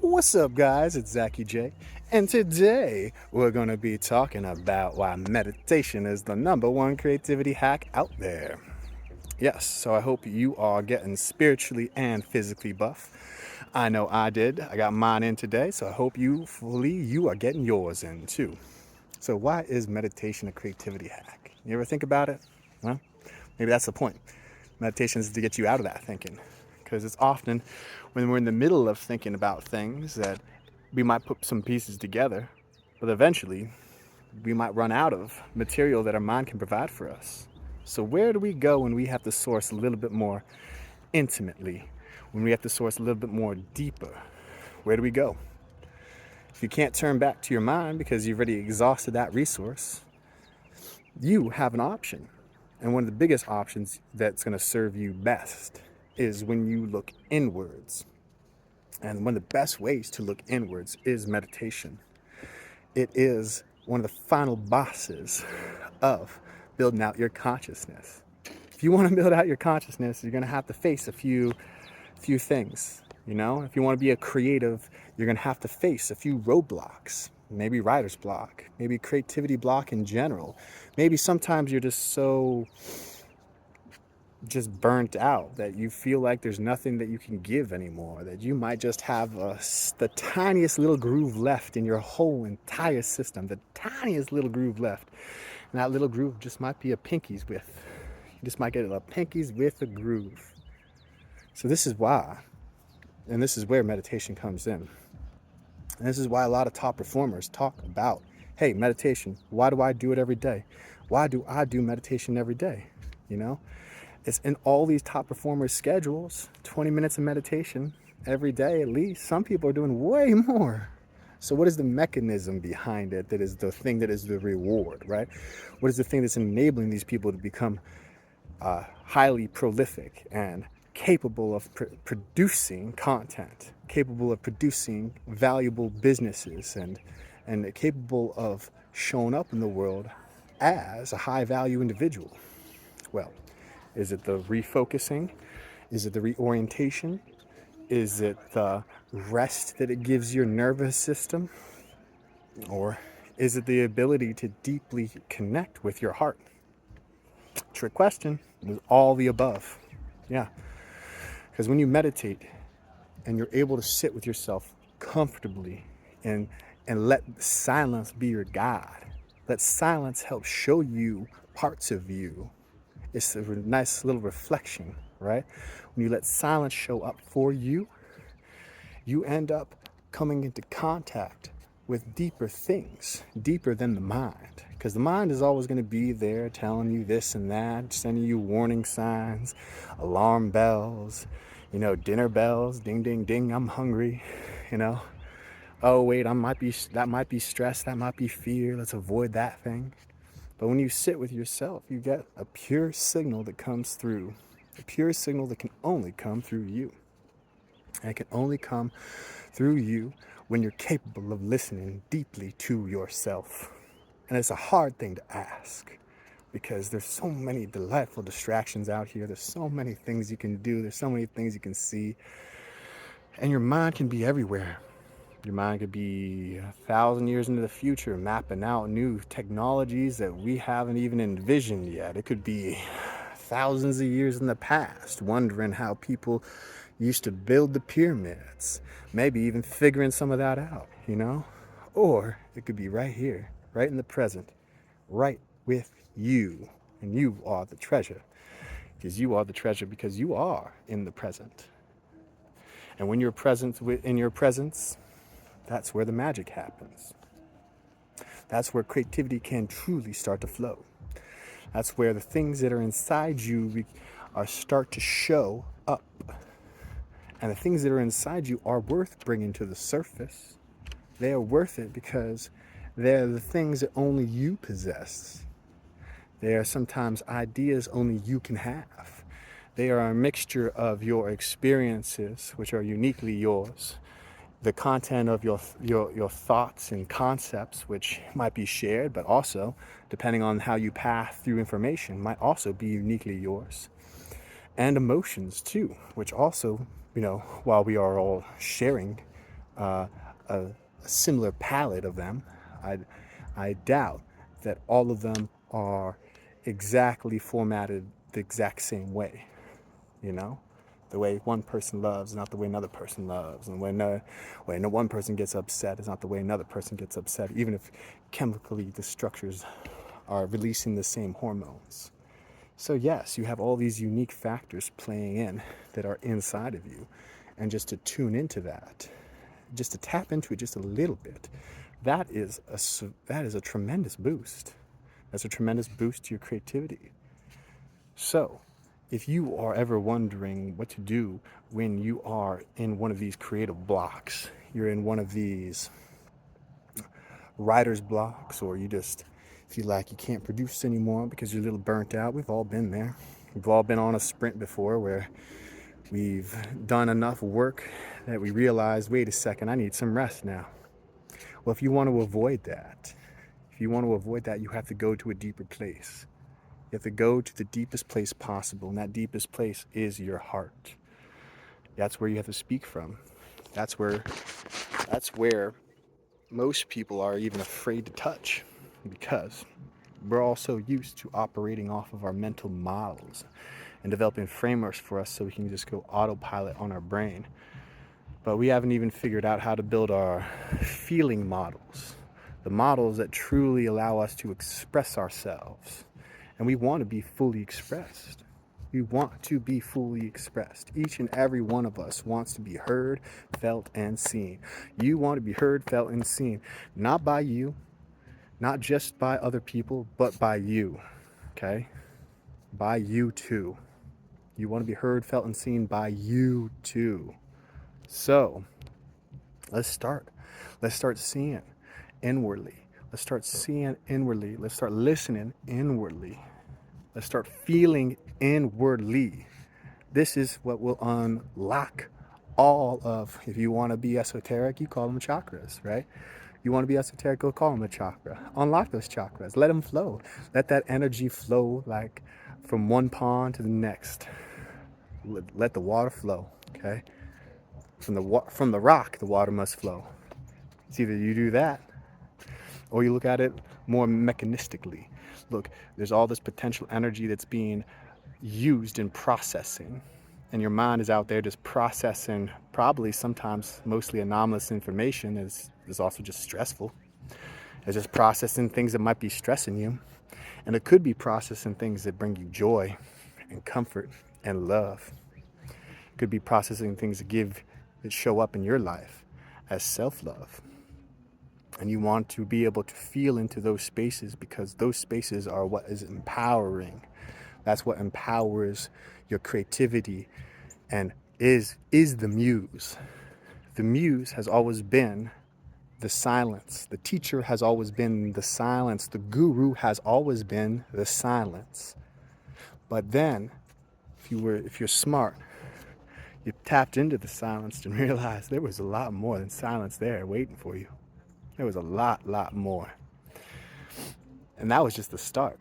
What's up, guys? It's Zachy J, and today we're going to be talking about why meditation is the #1 creativity hack out there. Yes, so I hope you are getting spiritually and physically buff. I know I did. I got mine in today, so I hope you are getting yours in too. So why is meditation a creativity hack? You ever think about it? Well, maybe that's the point. Meditation is to get you out of that thinking. Because it's often when we're in the middle of thinking about things that we might put some pieces together, but eventually we might run out of material that our mind can provide for us. So, where do we go when we have to source a little bit more intimately? When we have to source a little bit more deeper? Where do we go? If you can't turn back to your mind because you've already exhausted that resource, you have an option. And one of the biggest options that's going to serve you best is when you look inwards. And one of the best ways to look inwards is meditation. It is one of the final bosses of building out your consciousness. If you want to build out your consciousness, you're going to have to face a few things. If you want to be a creative, you're going to have to face a few roadblocks. Maybe writer's block, maybe creativity block in general. Maybe sometimes you're just burnt out, that you feel like there's nothing that you can give anymore, that you might just have the tiniest little groove left in your whole entire system, the tiniest little groove left. And that little groove just might be a pinky's width. You just might get a pinky's width of groove. So this is why, and this is where meditation comes in. And this is why a lot of top performers talk about, hey, meditation, why do I do it every day? Why do I do meditation every day? It's in all these top performers' schedules, 20 minutes of meditation every day at least. Some people are doing way more. So what is the mechanism behind it that is the thing that is the reward, right? What is the thing that's enabling these people to become highly prolific and capable of producing content, capable of producing valuable businesses, and capable of showing up in the world as a high value individual? Well, is it the refocusing? Is it the reorientation? Is it the rest that it gives your nervous system? Or is it the ability to deeply connect with your heart? Trick question. It's all the above. Yeah. Because when you meditate and you're able to sit with yourself comfortably and let silence be your guide, let silence help show you parts of you. It's a nice little reflection, right? When you let silence show up for you, you end up coming into contact with deeper things, deeper than the mind. Because the mind is always going to be there telling you this and that, sending you warning signs, alarm bells, dinner bells, ding, ding, ding, I'm hungry, oh, wait, that might be stress, that might be fear, let's avoid that thing. But when you sit with yourself, you get a pure signal that comes through, a pure signal that can only come through you. And it can only come through you when you're capable of listening deeply to yourself. And it's a hard thing to ask because there's so many delightful distractions out here. There's so many things you can do. There's so many things you can see. And your mind can be everywhere. Your mind could be 1,000 years into the future, mapping out new technologies that we haven't even envisioned yet. It could be thousands of years in the past, wondering how people used to build the pyramids, maybe even figuring some of that out, Or it could be right here, right in the present, right with you. And you are the treasure, because you are the treasure because you are in the present. And when you're present in your presence, that's where the magic happens. That's where creativity can truly start to flow. That's where the things that are inside you start to show up. And the things that are inside you are worth bringing to the surface. They are worth it because they're the things that only you possess. They are sometimes ideas only you can have. They are a mixture of your experiences, which are uniquely yours, the content of your thoughts and concepts, which might be shared, but also, depending on how you pass through information, might also be uniquely yours. And emotions too, which also, while we are all sharing uh, a similar palette of them, I doubt that all of them are exactly formatted the exact same way, you know? The way one person loves is not the way another person loves. And when one person gets upset is not the way another person gets upset, even if chemically the structures are releasing the same hormones. So yes, you have all these unique factors playing in that are inside of you. And just to tune into that, just to tap into it just a little bit, that is a tremendous boost. That's a tremendous boost to your creativity. So, if you are ever wondering what to do when you are in one of these creative blocks, you're in one of these writer's blocks, or you just feel like you can't produce anymore because you're a little burnt out, we've all been there. We've all been on a sprint before where we've done enough work that we realize, wait a second, I need some rest now. Well, if you want to avoid that, you have to go to a deeper place. You have to go to the deepest place possible, and that deepest place is your heart. That's where you have to speak from. That's where most people are even afraid to touch, because we're all so used to operating off of our mental models and developing frameworks for us so we can just go autopilot on our brain. But we haven't even figured out how to build our feeling models, the models that truly allow us to express ourselves. And we want to be fully expressed. We want to be fully expressed. Each and every one of us wants to be heard, felt, and seen. You want to be heard, felt, and seen, not by you, not just by other people, but by you, okay? By you too. You want to be heard, felt, and seen by you too. So, let's start. Let's start seeing inwardly. Let's start seeing inwardly. Let's start listening inwardly. Let's start feeling inwardly. This is what will unlock all of, if you want to be esoteric, you call them chakras, right? You want to be esoteric, go call them a chakra. Unlock those chakras. Let them flow. Let that energy flow like from one pond to the next. Let the water flow, okay? From the rock, the water must flow. It's either you do that or you look at it more mechanistically. Look, there's all this potential energy that's being used in processing, and your mind is out there just processing probably sometimes mostly anomalous information. Is also just stressful. It's just processing things that might be stressing you, and it could be processing things that bring you joy and comfort and love. It could be processing things that show up in your life as self-love. And you want to be able to feel into those spaces, because those spaces are what is empowering. That's what empowers your creativity and is the muse. The muse has always been the silence. The teacher has always been the silence. The guru has always been the silence. But then, if you're smart, you tapped into the silence and realized there was a lot more than silence there waiting for you. There was a lot more. And that was just the start.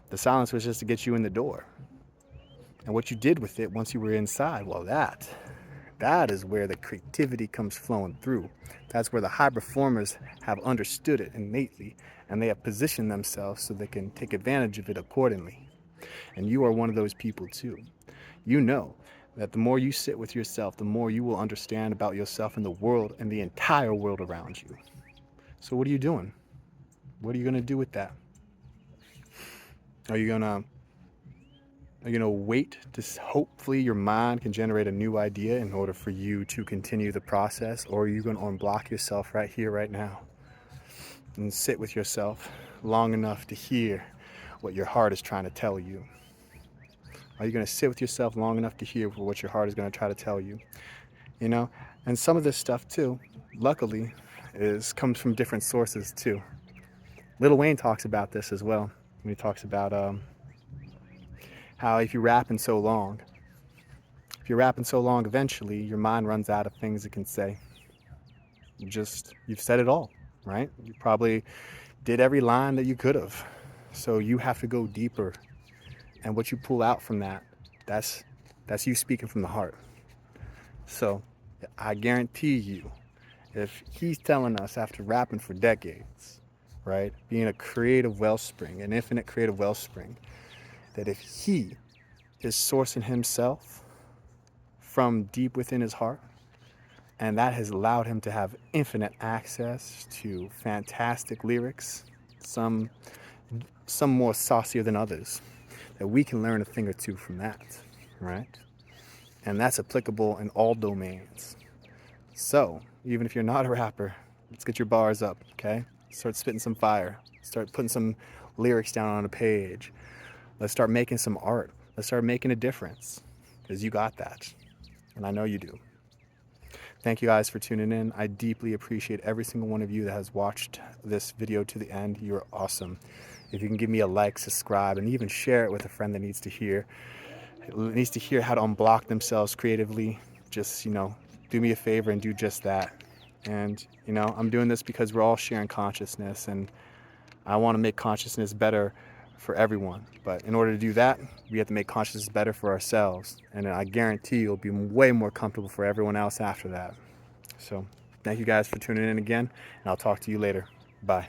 The silence was just to get you in the door. And what you did with it once you were inside, well, that is where the creativity comes flowing through. That's where the high performers have understood it innately, and they have positioned themselves so they can take advantage of it accordingly. And you are one of those people too. You know that the more you sit with yourself, the more you will understand about yourself and the world and the entire world around you. So what are you doing? What are you going to do with that? Are you going to wait to hopefully your mind can generate a new idea in order for you to continue the process? Or are you going to unblock yourself right here, right now, and sit with yourself long enough to hear what your heart is trying to tell you? Are you going to sit with yourself long enough to hear what your heart is going to try to tell you? And some of this stuff too, luckily, comes from different sources too. Lil Wayne talks about this as well. He talks about how if you're rapping so long, eventually your mind runs out of things it can say. You've said it all, right? You probably did every line that you could have. So you have to go deeper. And what you pull out from that's you speaking from the heart. So I guarantee you If he's telling us after rapping for decades, right, being a creative wellspring, an infinite creative wellspring, that if he is sourcing himself from deep within his heart, and that has allowed him to have infinite access to fantastic lyrics, some more saucier than others, that we can learn a thing or two from that, right? And that's applicable in all domains. So, even if you're not a rapper, let's get your bars up, okay? Start spitting some fire. Start putting some lyrics down on a page. Let's start making some art. Let's start making a difference, because you got that. And I know you do. Thank you guys for tuning in. I deeply appreciate every single one of you that has watched this video to the end. You're awesome. If you can give me a like, subscribe, and even share it with a friend that needs to hear how to unblock themselves creatively, just, do me a favor and do just that. And, I'm doing this because we're all sharing consciousness, and I want to make consciousness better for everyone. But in order to do that, we have to make consciousness better for ourselves. And I guarantee it'll be way more comfortable for everyone else after that. So thank you guys for tuning in again, and I'll talk to you later. Bye.